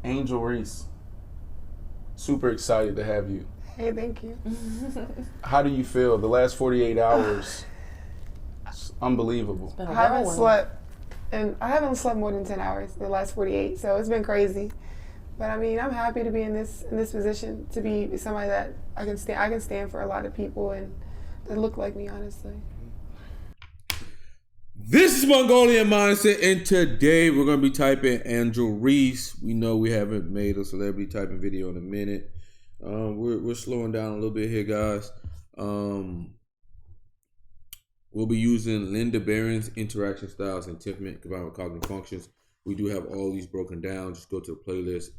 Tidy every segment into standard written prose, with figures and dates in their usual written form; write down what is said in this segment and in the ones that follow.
Angel Reese, super excited to have you. Hey, thank you. How do you feel? The last 48 hours, it's unbelievable. It's been a I haven't whirlwind. slept, and I haven't slept more than 10 hours the last 48, so it's been crazy. But I mean, I'm happy to be in this position, to be somebody that I can stand for a lot of people and that look like me, honestly. This is MongolianMindset, and today we're going to be typing Angel Reese. We know we haven't made a celebrity typing video in a minute. We're slowing down a little bit here, guys. We'll be using Linda Barrens Interaction Styles and Temperament combined with cognitive functions. We do have all these broken down. Just go to the playlist,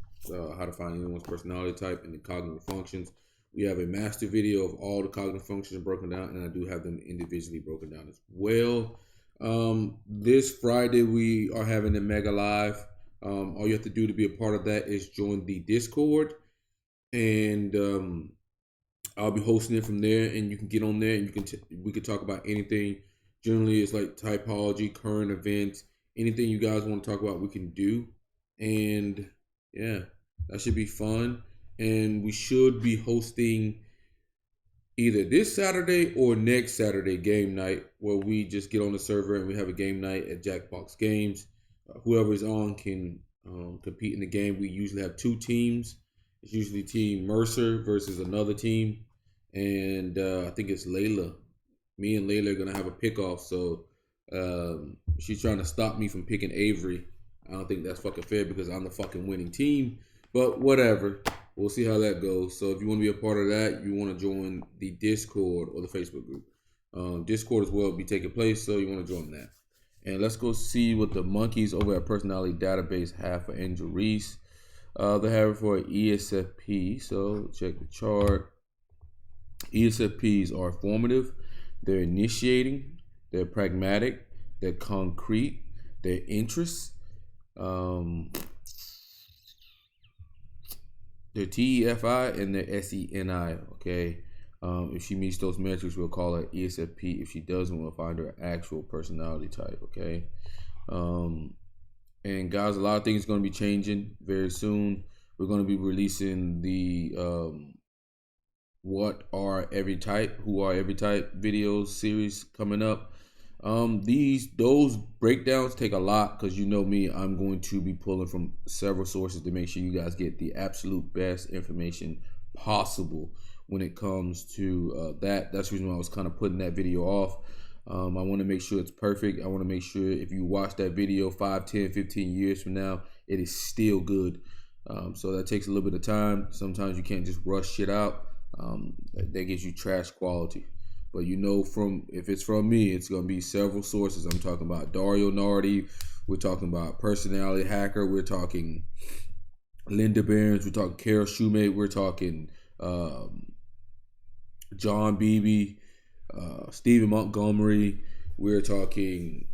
how to find anyone's personality type and the cognitive functions. We have a master video of all the cognitive functions broken down, and I do have them individually broken down as well. This Friday we are having a mega live. All you have to do to be a part of that is join the Discord, and I'll be hosting it from there, and you can get on there and we can talk about anything. Generally, it's like typology, current events, anything you guys want to talk about, we can do. And yeah, that should be fun. And we should be hosting either this Saturday or next Saturday game night, where we just get on the server and we have a game night at Jackbox Games. Whoever's on can compete in the game. We usually have two teams. It's usually Team Mercer versus another team. And I think it's Layla. Me and Layla are going to have a pick-off. So she's trying to stop me from picking Avery. I don't think that's fucking fair because I'm the fucking winning team. But whatever. We'll see how that goes. So if you want to be a part of that, you want to join the Discord or the Facebook group. Discord as well will be taking place, so you want to join that. And let's go see what the monkeys over at Personality Database have for Angel Reese. They have it for ESFP, so check the chart. ESFPs are formative, they're initiating, they're pragmatic, they're concrete, they're interests. They're TEFI and they're SENI, okay? If she meets those metrics, we'll call her ESFP. If she doesn't, we'll find her actual personality type, okay? And guys, a lot of things are going to be changing very soon. We're going to be releasing the What Are Every Type, Who Are Every Type videos series coming up. Those breakdowns take a lot because you know me, I'm going to be pulling from several sources to make sure you guys get the absolute best information possible when it comes to that. That's the reason why I was kind of putting that video off. I want to make sure it's perfect. I want to make sure if you watch that video 5, 10, 15 years from now, it is still good. So that takes a little bit of time. Sometimes you can't just rush shit out. That gives you trash quality. But you know, if it's from me, it's going to be several sources. I'm talking about Dario Nardi. We're talking about Personality Hacker. We're talking Linda Barrens. We're talking Carol Shoemate. We're talking John Beebe, Stephen Montgomery. We're talking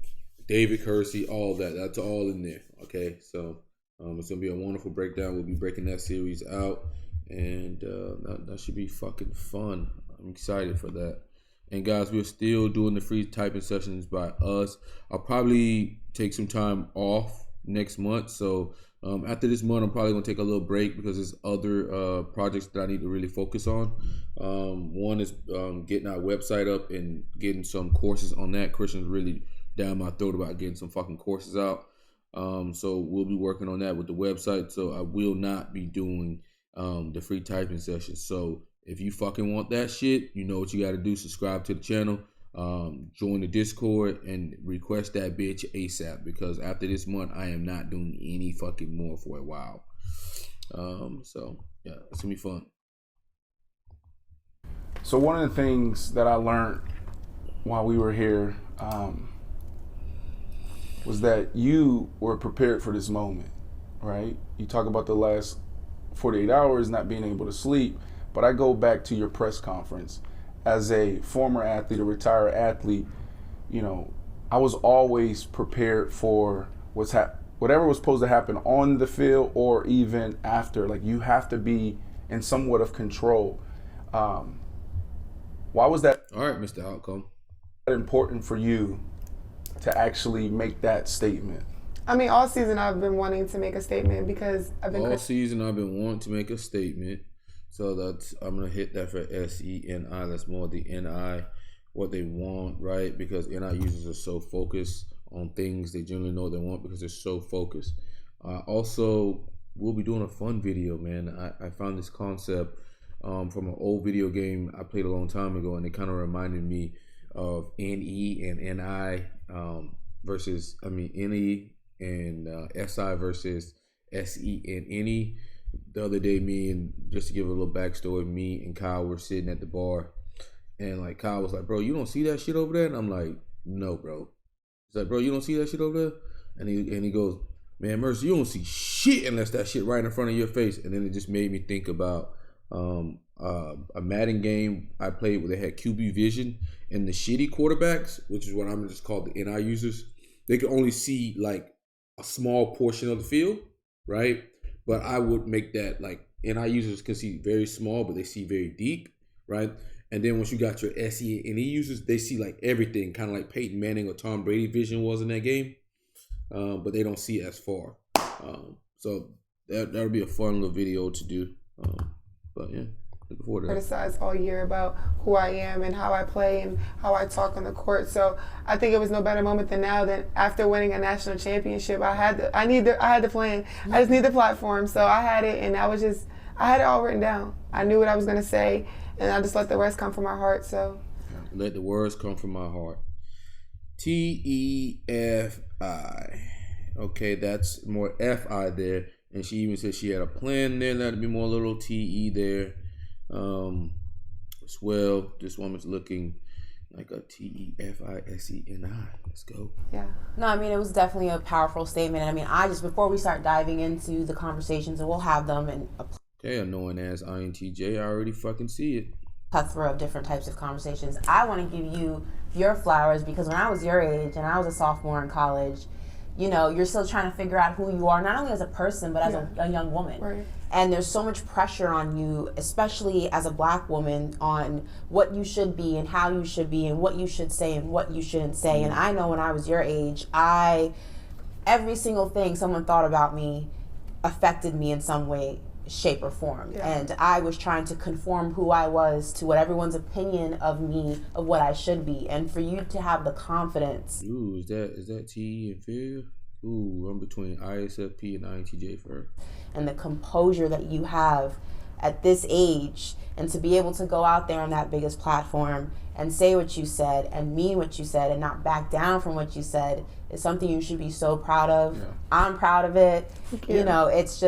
David Keirsey. All that. That's all in there. Okay, so it's going to be a wonderful breakdown. We'll be breaking that series out. And that should be fucking fun. I'm excited for that. And guys, we're still doing the free typing sessions by us. I'll probably take some time off next month. So after this month, I'm probably going to take a little break because there's other projects that I need to really focus on. One is getting our website up and getting some courses on that. Christian's really down my throat about getting some fucking courses out. So we'll be working on that with the website. So I will not be doing the free typing sessions. So if you fucking want that shit, you know what you got to do. Subscribe to the channel, join the Discord, and request that bitch ASAP. Because after this month, I am not doing any fucking more for a while. So yeah, it's gonna be fun. So one of the things that I learned while we were here was that you were prepared for this moment, right? You talk about the last 48 hours not being able to sleep. But I go back to your press conference. As a former athlete, a retired athlete, you know, I was always prepared for whatever was supposed to happen on the field or even after. Like, you have to be in somewhat of control. Why was that? All right, Mr. Outcome. Important for you to actually make that statement? I mean, all season I've been wanting to make a statement because I've been... All season I've been wanting to make a statement. So that's, I'm going to hit that for SENI. That's more the NI, what they want, right? Because NI users are so focused on things they generally know they want because they're so focused. Also, we'll be doing a fun video, man. I found this concept from an old video game I played a long time ago, and it kind of reminded me of NE and NI versus, NE and SI versus SE and NE. The other day, just to give a little backstory, me and Kyle were sitting at the bar, and like Kyle was like, "Bro, you don't see that shit over there?" And I'm like, "No, bro." He's like, "Bro, you don't see that shit over there?" And he goes, "Man, Mercy, you don't see shit unless that shit right in front of your face." And then it just made me think about a Madden game I played where they had QB vision, and the shitty quarterbacks, which is what I'm just called the NI users, they could only see like a small portion of the field, right? But I would make that like NI users can see very small, but they see very deep, right? And then once you got your SE and NE users, they see like everything, kind of like Peyton Manning or Tom Brady vision was in that game, but they don't see as far. So that'll be a fun little video to do. But yeah, looking forward to that. Criticized all year about who I am and how I play and how I talk on the court. So I think it was no better moment than now that after winning a national championship, I had the plan. I just need the platform. So I had it, and I had it all written down. I knew what I was gonna say, and I just let the rest come from my heart. So let the words come from my heart. TEFI. Okay, that's more FI there. And she even said she had a plan there. That'd be more little TE there. As well, this woman's looking like a TEFISENI. Let's go. Yeah. No, I mean, it was definitely a powerful statement. I mean, before we start diving into the conversations, and we'll have them and okay, annoying ass INTJ. I already fucking see it. Plethora of different types of conversations. I want to give you your flowers because when I was your age and I was a sophomore in college, you know, you're still trying to figure out who you are, not only as a person, but as a young woman. Right. And there's so much pressure on you, especially as a Black woman, on what you should be and how you should be and what you should say and what you shouldn't say. And I know when I was your age, every single thing someone thought about me affected me in some way, shape, or form. Yeah. And I was trying to conform who I was to what everyone's opinion of me, of what I should be. And for you to have the confidence. Ooh, is that TE and fear? Ooh, I'm between ISFP and INTJ for her. And the composure that you have at this age, and to be able to go out there on that biggest platform and say what you said and mean what you said and not back down from what you said is something you should be so proud of. Yeah. I'm proud of it. You know, it's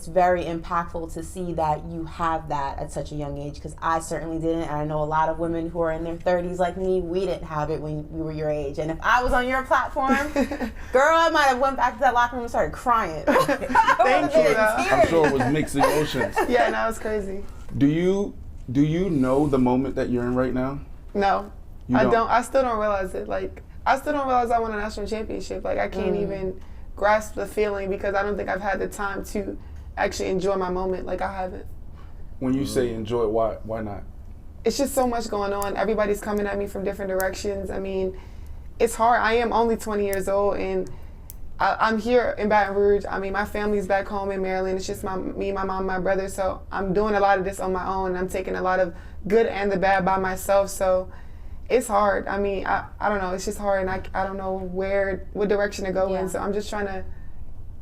very impactful to see that you have that at such a young age, because I certainly didn't. And I know a lot of women who are in their 30s like me, we didn't have it when we were your age. And if I was on your platform, girl, I might have went back to that locker room and started crying. Thank you. I'm sure it was mixed emotions. Yeah, no, it's crazy. Do you know the moment that you're in right now? No, I don't. I still don't realize it. Like, I still don't realize I won a national championship. Like, I can't even grasp the feeling because I don't think I've had the time to actually enjoy my moment. Like, I haven't. When you say enjoy it, why not? It's just so much going on. Everybody's coming at me from different directions. I mean, it's hard. I am only 20 years old, and I'm here in Baton Rouge. I mean, my family's back home in Maryland. It's just me, my mom, my brother. So I'm doing a lot of this on my own. I'm taking a lot of good and the bad by myself. So it's hard. I mean, I don't know. It's just hard, and I don't know what direction to go in. So I'm just trying to.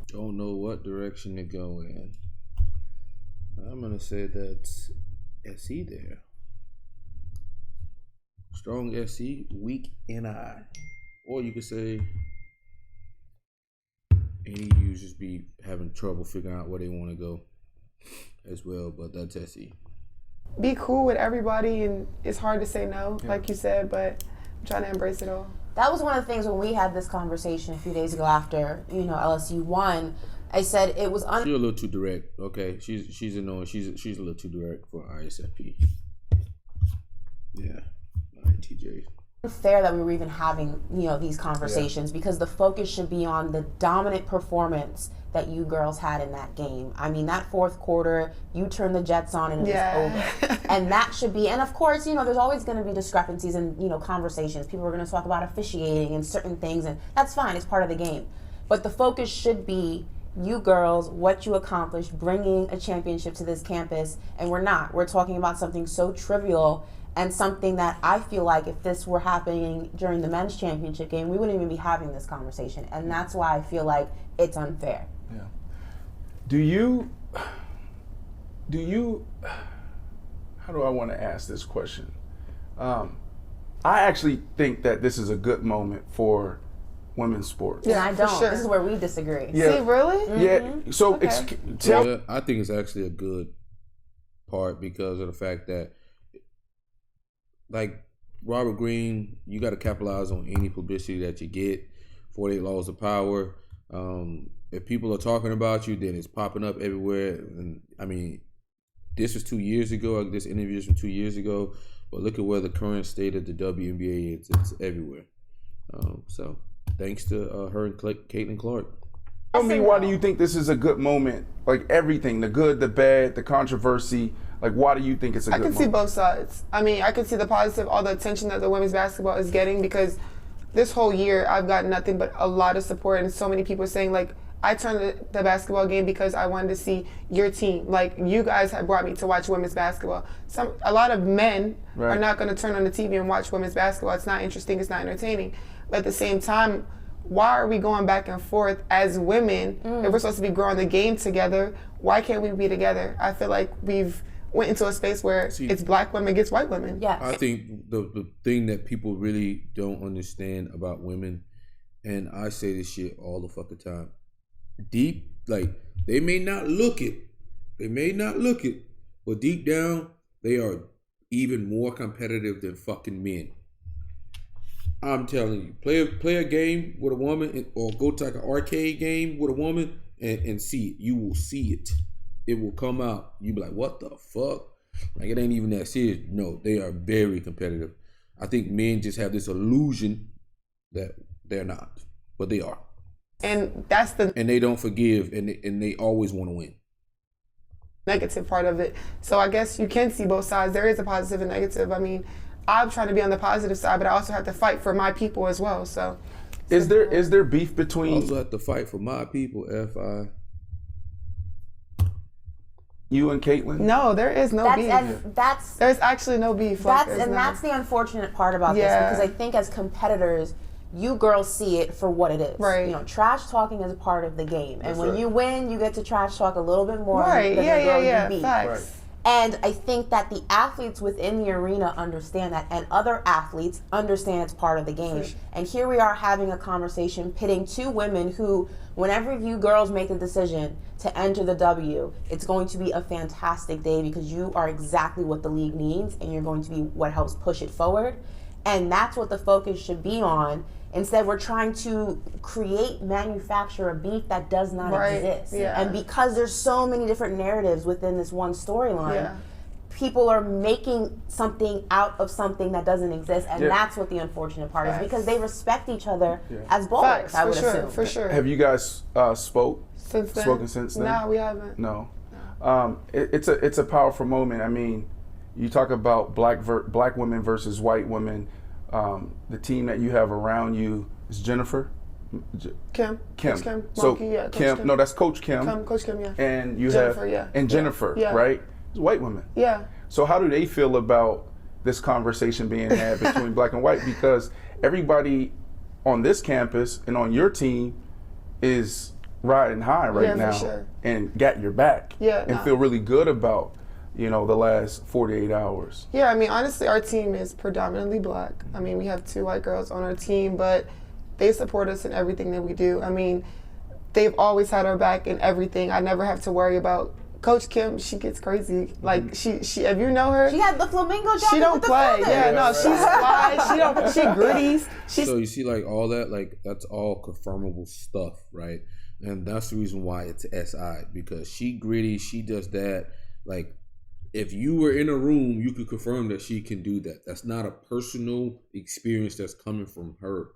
Don't know what direction to go in. I'm gonna say that's SE there. Strong SE, weak NI, or you could say any users be having trouble figuring out where they want to go as well, but that's SE. Be cool with everybody, and it's hard to say no, like you said, but I'm trying to embrace it all. That was one of the things when we had this conversation a few days ago after, LSU won. I said it was She's a little too direct. Okay, she's annoying. She's a little too direct for ISFP. Yeah, INTJ. Unfair that we were even having, these conversations because the focus should be on the dominant performance that you girls had in that game. I mean, that fourth quarter, you turned the Jets on and it was over. And that should be, and of course, there's always going to be discrepancies and, conversations. People are going to talk about officiating and certain things, and that's fine. It's part of the game. But the focus should be you girls, what you accomplished, bringing a championship to this campus. And we're not. We're talking about something so trivial and something that I feel like if this were happening during the men's championship game, we wouldn't even be having this conversation. And that's why I feel like it's unfair. Yeah. Do you, how do I want to ask this question? I actually think that this is a good moment for women's sports. Yeah, and I don't. Sure. This is where we disagree. Yeah. See, really? Yeah. So Okay. Yeah, I think it's actually a good part because of the fact that, like Robert Greene, you got to capitalize on any publicity that you get. 48 Laws of Power. If people are talking about you, then it's popping up everywhere. And I mean, this was 2 years ago. This interview is from 2 years ago. But look at where the current state of the WNBA is. It's everywhere. So thanks to her and Caitlin Clark. Tell me, why do you think this is a good moment? Like everything, the good, the bad, the controversy. Like, why do you think it's a good moment? I can see both sides. I mean, I can see the positive, all the attention that the women's basketball is getting, because this whole year I've gotten nothing but a lot of support and so many people saying, like, I turned the basketball game because I wanted to see your team. Like, you guys have brought me to watch women's basketball. A lot of men are not going to turn on the TV and watch women's basketball. It's not interesting. It's not entertaining. But at the same time, why are we going back and forth as women? If we're supposed to be growing the game together, why can't we be together? I feel like we've went into a space where it's black women against white women. Yes. I think the thing that people really don't understand about women, and I say this shit all the fucking time, deep, like, they may not look it, but deep down, they are even more competitive than fucking men. I'm telling you, play a game with a woman, or go to like an arcade game with a woman and see it. You will see it. It will come out. You be like, what the fuck? Like, it ain't even that serious. No, they are very competitive. I think men just have this illusion that they're not, but they are. And that's the And they don't forgive, and they always want to win. negative part of it. So I guess you can see both sides. There is a positive and negative. I mean, I'm trying to be on the positive side, but I also have to fight for my people as well. So Is there beef I between also have to fight for my people, FI. you and Caitlin? no, there is no beef. There's actually no beef. That's the unfortunate part about this, because I think as competitors, you girls see it for what it is. Right. You know, trash talking is a part of the game, and That's when right. you win, you get to trash talk a little bit more Right. than the girl you beat. Facts. Right. And I think that the athletes within the arena understand that, and other athletes understand it's part of the game. And here we are having a conversation pitting two women who, whenever you girls make the decision to enter the W, it's going to be a fantastic day, because you are exactly what the league needs, and you're going to be what helps push it forward. And that's what the focus should be on. Instead, we're trying to manufacture a beef that does not exist. Yeah. And because there's so many different narratives within this one storyline, people are making something out of something that doesn't exist. And that's what the unfortunate part is, because they respect each other as ballers, I would assume. For sure. Have you guys spoken since then? No, we haven't. No. It's a powerful moment. I mean, you talk about black women versus white women. The team that you have around you is Jennifer? Kim. Coach Kim. So Monkey, Coach Kim. No, that's Coach Kim. Coach Kim, yeah. And you Jennifer, have and Jennifer, right? It's white women. Yeah. So how do they feel about this conversation being had between black and white? Because everybody on this campus and on your team is riding high right now, for sure. and got your back, and feel really good about, the last 48 hours. Yeah, I mean, honestly, our team is predominantly black. I mean, we have 2 white girls on our team, but they support us in everything that we do. I mean, they've always had our back in everything. I never have to worry about Coach Kim. She gets crazy. Like, she if you know her, She had the flamingo jacket. she don't with the play. feathers. Yeah, no, she's fly. She gritties. So you see, like, all that, like, that's all confirmable stuff, right? And that's the reason why it's SI, because she gritty, she does that. Like, if you were in a room, you could confirm that she can do that. That's not a personal experience that's coming from her.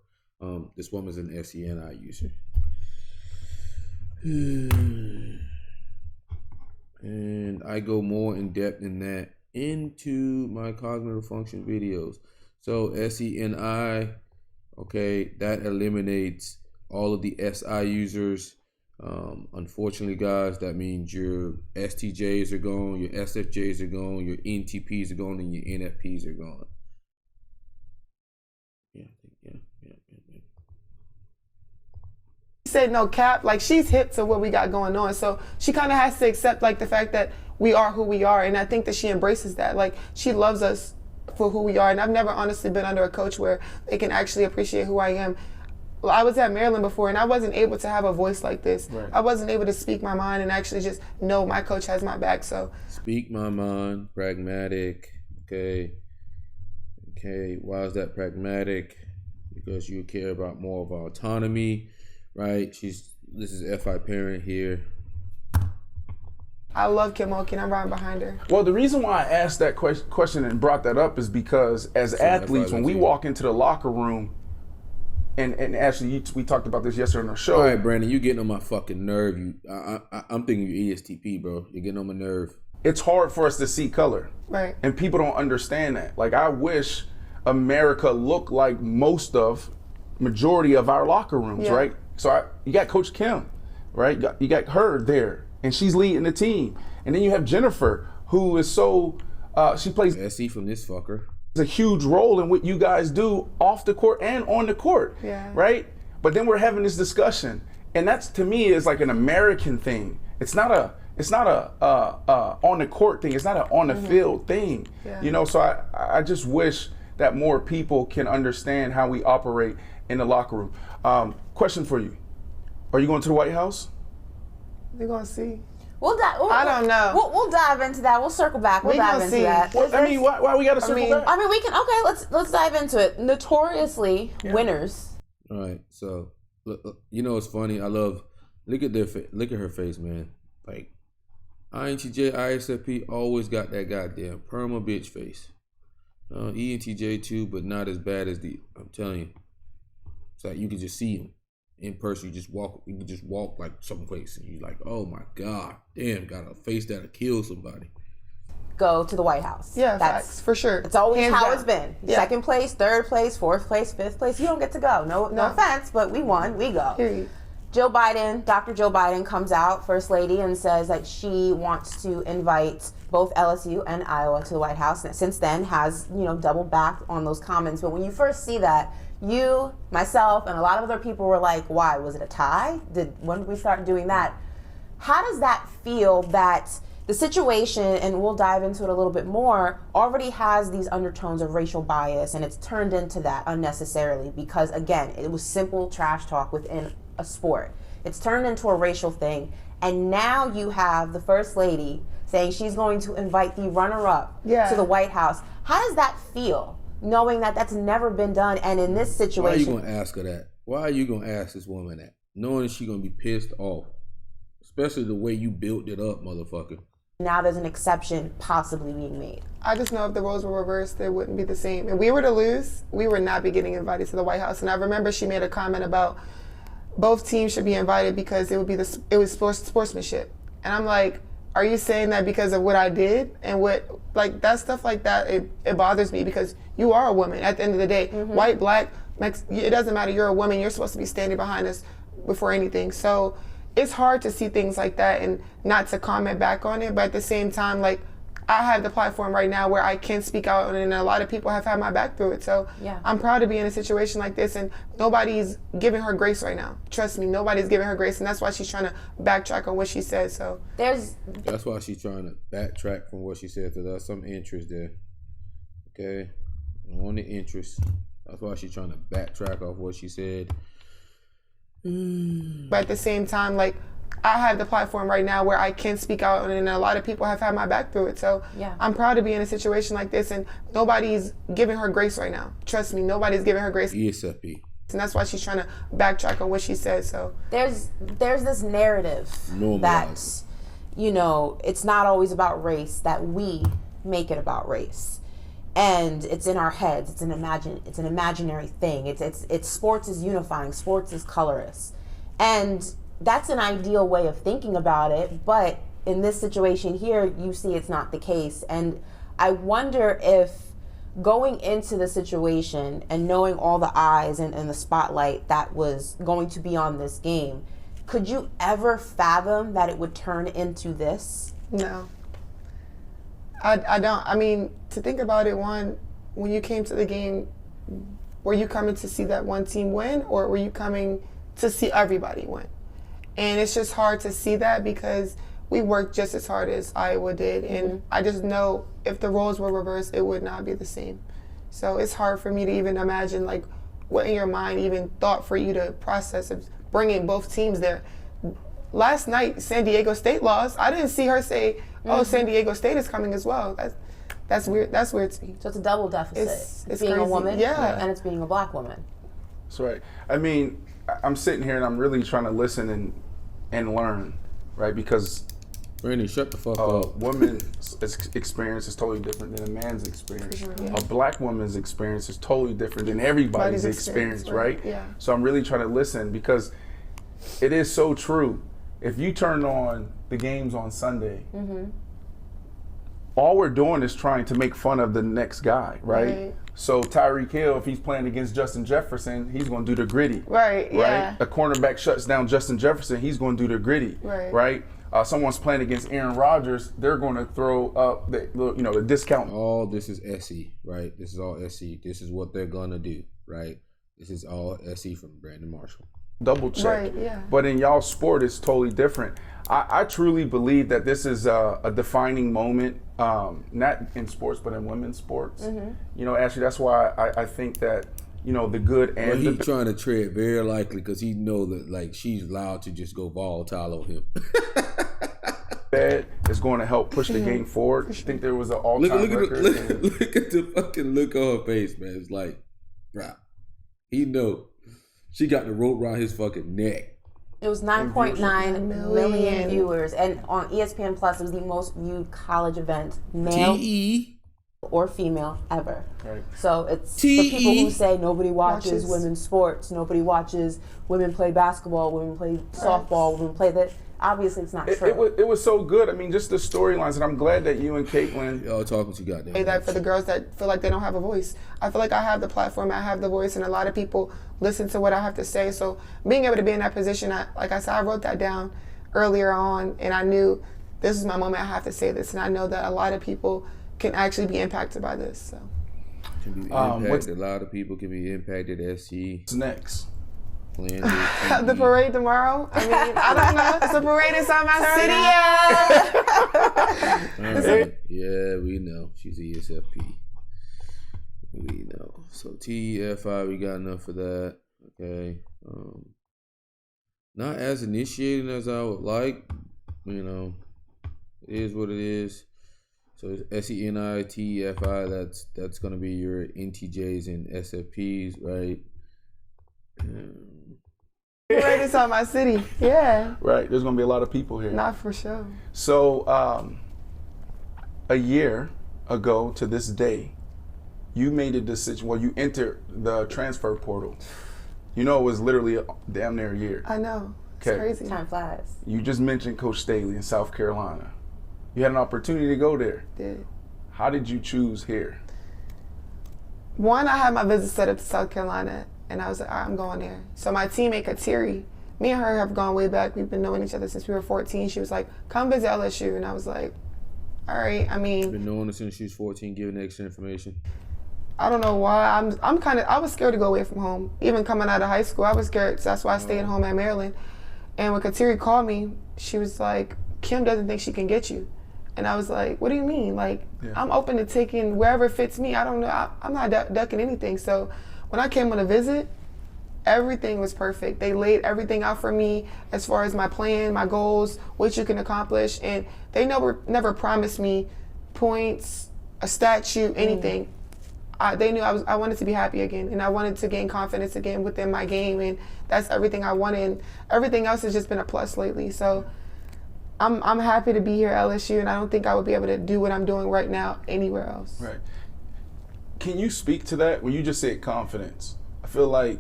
This woman's an SENI user. And I go more in depth in that into my cognitive function videos. So SENI, okay, that eliminates all of the SI users. Unfortunately, guys, that means your STJs are gone, your SFJs are gone, your NTPs are gone, and your NFPs are gone. Yeah. She said no cap, like she's hip to what we got going on, so she kind of has to accept like the fact that we are who we are, and I think that she embraces that. Like she loves us for who we are, and I've never honestly been under a coach where they can actually appreciate who I am. Well, I was at Maryland before, and I wasn't able to have a voice like this. Right. I wasn't able to speak my mind and actually just know my coach has my back. So speak my mind, pragmatic. Okay. Why is that pragmatic? Because you care about more of our autonomy, right? This is FI parent here. I love Kim Oki, I'm riding behind her. Well, the reason why I asked that question and brought that up is because as athletes, when we walk into the locker room, and actually we talked about this yesterday on our show. All right, Brandon, you getting on my fucking nerve. I'm thinking you ESTP, bro. You're getting on my nerve. It's hard for us to see color. Right. And people don't understand that. Like, I wish America looked like majority of our locker rooms, right? So you got Coach Kim, right? You got her there, and she's leading the team. And then you have Jennifer, who is she plays SE from this fucker. a huge role in what you guys do off the court and on the court, right? But then we're having this discussion, and that's, to me, is like an American thing. It's not a on the court thing. It's not an on the field thing. You know, so I just wish that more people can understand how we operate in the locker room. Question for you: are you going to the White House? We're gonna see. I don't know. We'll dive into that. We'll circle back. We'll dive into that. Well, I mean, why we got to circle back? I mean, we can. Okay, let's dive into it. Notoriously winners. All right, so look, you know it's funny. I love look at her face, man. Like INTJ, ISFP always got that goddamn perma bitch face. ENTJ too, but not as bad as I'm telling you. It's like you can just see him in person. You can just walk like someplace, and you're like, oh my god, damn, got a face that'll kill somebody. Go to the White House. Yeah, that's for sure. It's always Hands how down. It's been. Yeah. Second place, third place, fourth place, fifth place. You don't get to go. No offense, but we won. We go. Period. Dr. Joe Biden comes out, First Lady, and says that she wants to invite both LSU and Iowa to the White House. And since then has, doubled back on those comments. But when you first see that, you, myself, and a lot of other people were like, why? Was it a tie? When did we start doing that? How does that feel that the situation, and we'll dive into it a little bit more, already has these undertones of racial bias, and it's turned into that unnecessarily because, again, it was simple trash talk within a sport. It's turned into a racial thing, and now you have the First Lady saying she's going to invite the runner-up to the White House. How does that feel, knowing that that's never been done, and in this situation... Why are you going to ask her that? Why are you going to ask this woman that? Knowing that she's going to be pissed off. Especially the way you built it up, motherfucker. Now there's an exception possibly being made. I just know if the roles were reversed, it wouldn't be the same. If we were to lose, we would not be getting invited to the White House. And I remember she made a comment about both teams should be invited because it was sportsmanship. And I'm like, are you saying that because of what I did? And that stuff like that, it bothers me because you are a woman at the end of the day. White, black, it doesn't matter. You're a woman. You're supposed to be standing behind us before anything. So it's hard to see things like that and not to comment back on it. But at the same time, like, I have the platform right now where I can speak out, and a lot of people have had my back through it. So I'm proud to be in a situation like this, and nobody's giving her grace right now. Trust me, nobody's giving her grace, and that's why she's trying to backtrack on what she said. So that's why she's trying to backtrack from what she said. So there's some interest there. Okay, on the interest. That's why she's trying to backtrack off what she said. But at the same time, like, I have the platform right now where I can speak out, and a lot of people have had my back through it. So I'm proud to be in a situation like this, and nobody's giving her grace right now. Trust me, nobody's giving her grace. ESFP. And that's why she's trying to backtrack on what she said. So there's this narrative that, it's not always about race, that we make it about race. And it's in our heads. It's an imaginary thing. It's sports is unifying. Sports is colorist, and that's an ideal way of thinking about it. But in this situation here, you see it's not the case. And I wonder if going into the situation and knowing all the eyes and the spotlight that was going to be on this game, could you ever fathom that it would turn into this? No. I don't. I mean, to think about it, one, when you came to the game, were you coming to see that one team win, or were you coming to see everybody win? And it's just hard to see that because we worked just as hard as Iowa did, and I just know if the roles were reversed, it would not be the same. So it's hard for me to even imagine, like, what in your mind even thought for you to process of bringing both teams there. Last night, San Diego State lost. I didn't see her say, "Oh, San Diego State is coming as well." That's weird. That's weird to me. So it's a double deficit. It's being crazy. a woman, Yeah. and it's being a black woman. That's right. I mean, I'm sitting here and I'm really trying to listen and learn, right? Because Brandon, shut the fuck a up. woman's experience is totally different than a man's experience. Sure, yeah. A black woman's experience is totally different than everybody's experience, right? Yeah. So I'm really trying to listen because it is so true. If you turn on the games on Sunday, all we're doing is trying to make fun of the next guy, right? So Tyreek Hill, if he's playing against Justin Jefferson, he's going to do the gritty. Right, yeah. A cornerback shuts down Justin Jefferson, he's going to do the gritty. Right? Someone's playing against Aaron Rodgers, they're going to throw up the discount. All this is SE, right? This is all SE. This is what they're going to do, right? This is all SE from Brandon Marshall. Double check. Right, yeah. But in y'all sport, it's totally different. I truly believe that this is a defining moment, not in sports, but in women's sports. You know, actually, that's why I think that, the good and he's trying to tread very likely because he know that, like, she's allowed to just go volatile on him. bad is going to help push the game forward. I think there was an all-time record. Look at the fucking look on her face, man. It's like, bruh, he know. She got the rope around his fucking neck. It was 9.9 million viewers, and on ESPN Plus, it was the most viewed college event, male or female, ever. Right. So it's for people who say nobody watches women's sports, nobody watches women play basketball, women play softball, women play that. Obviously, it's not true. It was so good. I mean, just the storylines, and I'm glad that you and Caitlin... Y'all talking to you got that. That for the girls that feel like they don't have a voice. I feel like I have the platform, I have the voice, and a lot of people listen to what I have to say. So being able to be in that position, like I said, I wrote that down earlier on, and I knew this is my moment, I have to say this, and I know that a lot of people can actually be impacted by this. So. Can be impacted. A lot of people can be impacted. SG. What's next? The parade tomorrow. I mean, I don't know. It's a parade inside my city. Yeah, we know. She's ESFP. We know. So TEFI, we got enough for that. Okay. Not as initiating as I would like. It is what it is. So it's SENI, TEFI, that's gonna be your NTJs and SFPs, right? Right inside my city, yeah. Right, there's gonna be a lot of people here. Not for sure. So, a year ago to this day, you made a decision. Well, you entered the transfer portal. It was literally damn near a year. I know. It's crazy. Time flies. You just mentioned Coach Staley in South Carolina. You had an opportunity to go there. Did. How did you choose here? One, I had my visit set up to South Carolina, and I was like, all right, I'm going there. So my teammate, Keirsey, me and her have gone way back. We've been knowing each other since we were 14. She was like, come visit LSU. And I was like, all right, I mean. Been knowing her since she was 14, giving extra information. I don't know why. I was scared to go away from home. Even coming out of high school, I was scared. So that's why I stayed home at Maryland. And when Keirsey called me, she was like, Kim doesn't think she can get you. And I was like, what do you mean? Like, I'm open to taking wherever fits me. I don't know. I'm not ducking anything. So when I came on a visit, everything was perfect. They laid everything out for me as far as my plan, my goals, what you can accomplish. And they never promised me points, a statue, anything. They knew I wanted to be happy again, and I wanted to gain confidence again within my game, and that's everything I wanted. And everything else has just been a plus lately. So I'm happy to be here at LSU, and I don't think I would be able to do what I'm doing right now anywhere else. Right. Can you speak to that when you just said confidence? I feel like,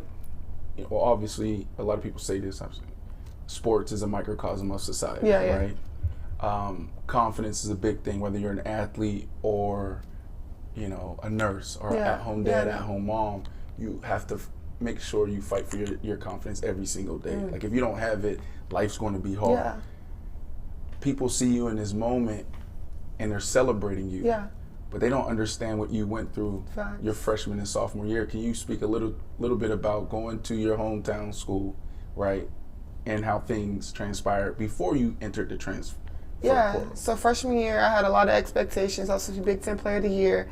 obviously, a lot of people say this. Sports is a microcosm of society, right? Confidence is a big thing, whether you're an athlete or, you know, a nurse or Yeah. at-home dad, Yeah. at-home mom, you have to make sure you fight for your confidence every single day. Like if you don't have it, life's going to be hard. Yeah. People see you in this moment and they're celebrating you. Yeah. But they don't understand what you went through Facts. your freshman and sophomore year. Can you speak a little bit about going to your hometown school, right, and how things transpired before you entered the transfer? Yeah, so freshman year, I had a lot of expectations. I was supposed to be Big Ten Player of the Year.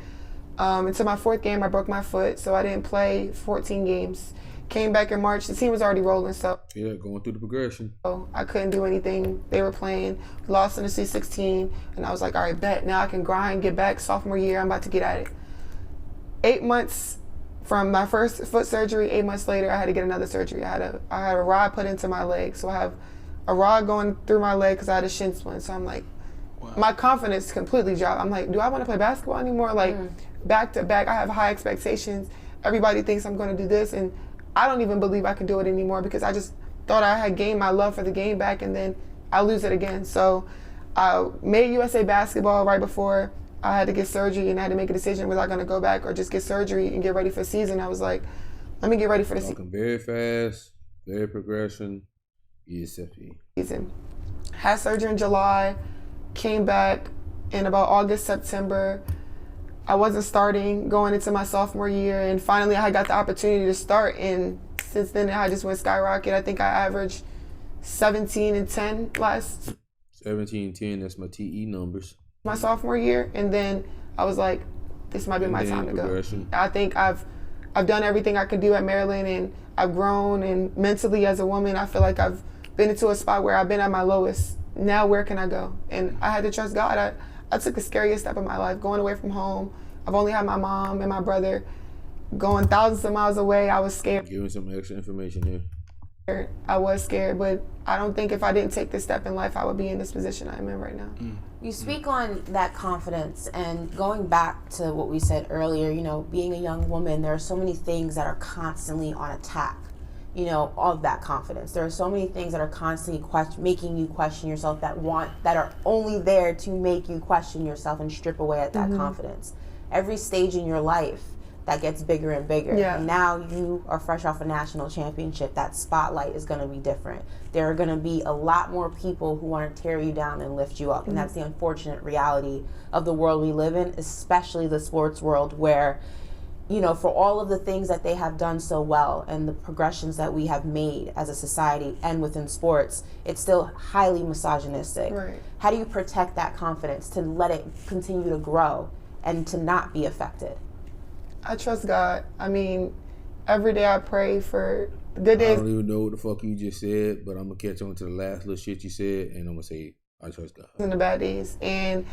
Until my fourth game, I broke my foot, so I didn't play 14 games. Came back in March. The team was already rolling, so Yeah, going through the progression. I couldn't do anything. They were playing. We lost in the C16, and I was like, all right, bet. Now I can grind, get back. Sophomore year, I'm about to get at it. 8 months from my first foot surgery, 8 months later, I had to get another surgery. I had a rod put into my leg, so I have a rod going through my leg because I had a shin splint. So I'm like, my confidence completely dropped. I'm like, do I want to play basketball anymore? Like, back to back, I have high expectations. Everybody thinks I'm going to do this, and I don't even believe I can do it anymore because I just thought I had gained my love for the game back, and then I lose it again. So I made USA Basketball right before I had to get surgery, and I had to make a decision, was I going to go back or just get surgery and get ready for the season? I was like, let me get ready for the Walking very fast, very progression, isfj. season. Had surgery in July, came back in about August, September. I wasn't starting going into my sophomore year, and finally I got the opportunity to start, and since then I just went skyrocket. I think I averaged 17 and 10 last 17-10, that's my TE numbers. my sophomore year, and then I was like, this might be my time to go. I think I've done everything I could do at Maryland, and I've grown, and mentally as a woman, I feel like I've been into a spot where I've been at my lowest. Now where can I go? And I had to trust God. I took the scariest step of my life, going away from home. I've only had my mom and my brother, going thousands of miles away. I was scared. Giving some extra information here. I was scared, but I don't think if I didn't take this step in life, I would be in this position I'm in right now. You speak on that confidence, and going back to what we said earlier, you know, being a young woman, there are so many things that are constantly on attack, you know, of that confidence. There are so many things that are constantly making you question yourself, that are only there to make you question yourself and strip away at that confidence. Every stage in your life, that gets bigger and bigger. Yeah. And now you are fresh off a national championship. That spotlight is going to be different. There are going to be a lot more people who want to tear you down and lift you up. And that's the unfortunate reality of the world we live in, especially the sports world, where, you know, for all of the things that they have done so well and the progressions that we have made as a society and within sports, it's still highly misogynistic. Right. How do you protect that confidence to let it continue to grow and to not be affected? I trust God. I mean, every day I pray for good days. I don't even know what the fuck you just said, but I'm going to catch on to the last little shit you said, and I'm going to say, I trust God. In the bad days. And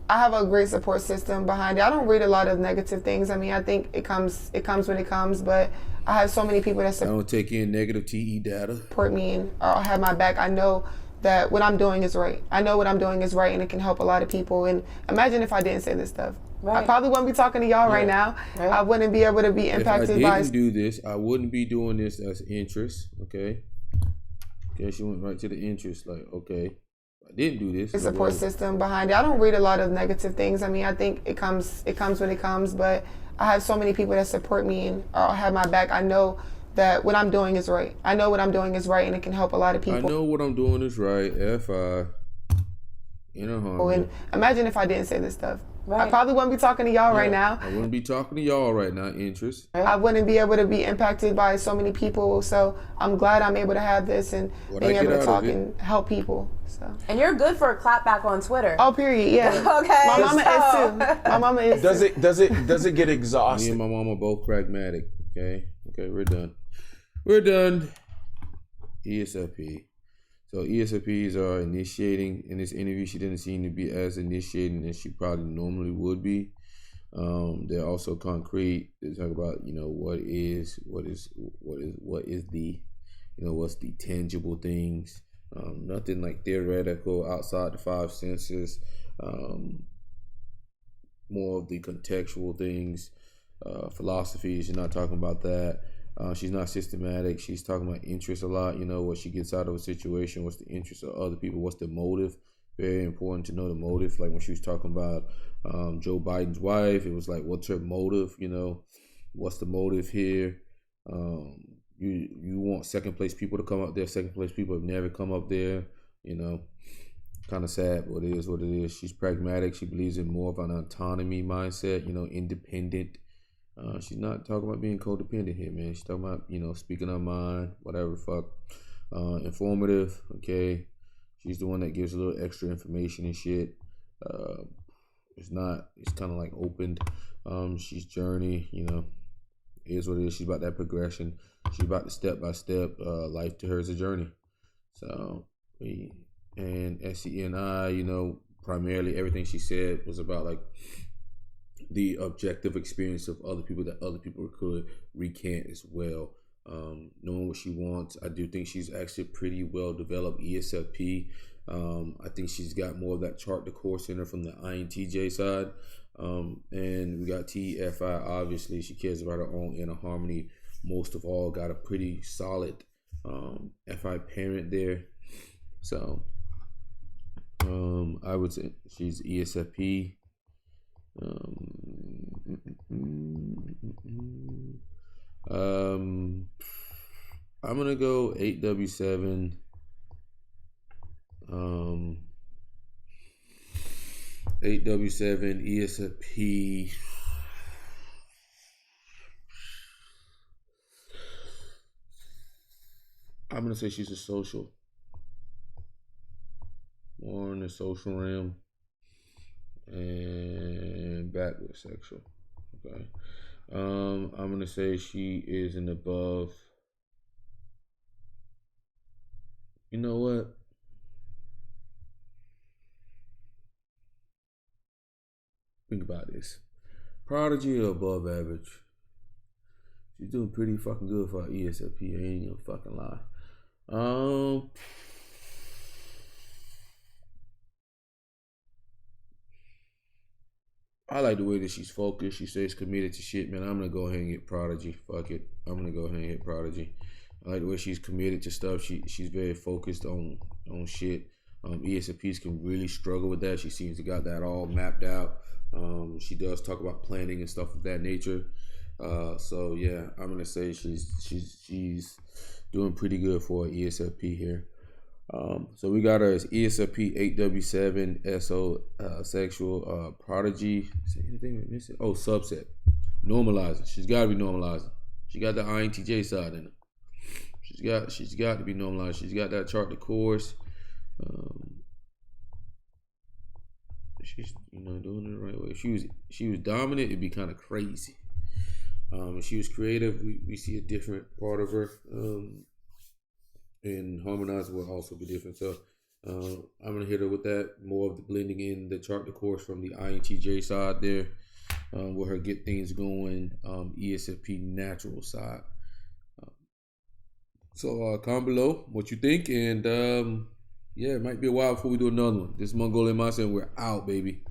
I have a great support system behind it. I don't read a lot of negative things. I mean, I think it comes when it comes, but I have so many people that I don't take in negative TE data. support me and have my back. I know that what I'm doing is right. I know what I'm doing is right, and it can help a lot of people. And imagine if I didn't say this stuff. Right. I probably wouldn't be talking to y'all right now. Right. I wouldn't be able to be impacted if I by. didn't do this, I wouldn't be doing this as interest, okay? Okay, she went right to the interest, like, okay, if I didn't do this. The support system behind it. I don't read a lot of negative things. I mean, I think it comes when it comes, but I have so many people that support me and have my back. I know that what I'm doing is right. I know what I'm doing is right, and it can help a lot of people. I know what I'm doing is right. FI. And imagine if I didn't say this stuff. Right. I probably wouldn't be talking to y'all right now. I wouldn't be talking to y'all right now, interest. I wouldn't be able to be impacted by so many people. So I'm glad I'm able to have this and being able to talk and help people. So. And you're good for a clapback on Twitter. Oh, period. Yeah. Okay. My mama is too. My mama is. Does it get exhausting? Me and my mom are both pragmatic. Okay, we're done. We're done. ESFP. So ESFPs are initiating. In this interview, she didn't seem to be as initiating as she probably normally would be. They're also concrete. They talk about, what is the, what's the tangible things. Nothing like theoretical outside the five senses. More of the contextual things. Philosophy, she's not talking about that. She's not systematic. She's talking about interest a lot. What she gets out of a situation, what's the interest of other people, what's the motive very important to know the motive. Like when she was talking about Joe Biden's wife, it was like, what's her motive? You know, what's the motive here? You want second place people to come up there. Second place people have never come up there. You know, kind of sad, but it is what it is. She's pragmatic. She believes in more of an autonomy mindset. You know, independent. She's not talking about being codependent here, man. She's talking about, you know, speaking her mind, whatever the fuck. Informative, okay. She's the one that gives a little extra information and shit. It's kind of like opened. She's journey, you know, it is what it is. She's about that progression. She's about the step-by-step. Life to her is a journey. So, and SENI, you know, primarily everything she said was about like the objective experience of other people that other people could recant as well. Knowing what she wants. I do think she's actually pretty well developed ESFP. I think she's got more of that chart the course in her from the INTJ side. And we got TFI, obviously. She cares about her own inner harmony. Most of all, got a pretty solid FI parent there. So I would say she's ESFP. I'm gonna go 8W7. 8W7 ESFP. I'm gonna say she's a social, more in the social realm, and backward sexual. Okay. I'm gonna say she is an above. You know what? Think about this. Prodigy or above average? She's doing pretty fucking good for her ESFP. I ain't gonna fucking lie. I like the way that she's focused. She stays committed to shit, man. I'm gonna go ahead and get Prodigy. Fuck it. I'm gonna go ahead and get Prodigy. I like the way she's committed to stuff. She's very focused on shit. ESFPs can really struggle with that. She seems to got that all mapped out. She does talk about planning and stuff of that nature. So yeah, I'm gonna say she's doing pretty good for an ESFP here. So we got her as ESFP 8W7 SO sexual Prodigy. Is there anything we're missing? Oh, subset. Normalizing. She's gotta be normalizing. She got the INTJ side in her. She's got to be normalized. She's got that chart the course. She's, you know, doing it the right way. If she was dominant, it'd be kind of crazy. If she was creative, we see a different part of her. And harmonizing will also be different. So I'm gonna hit her with that, more of the blending in the chart the course from the INTJ side there, with her get things going, ESFP natural side. So comment below what you think, and yeah, it might be a while before we do another one. This is MongolianMindset, and we're out, baby.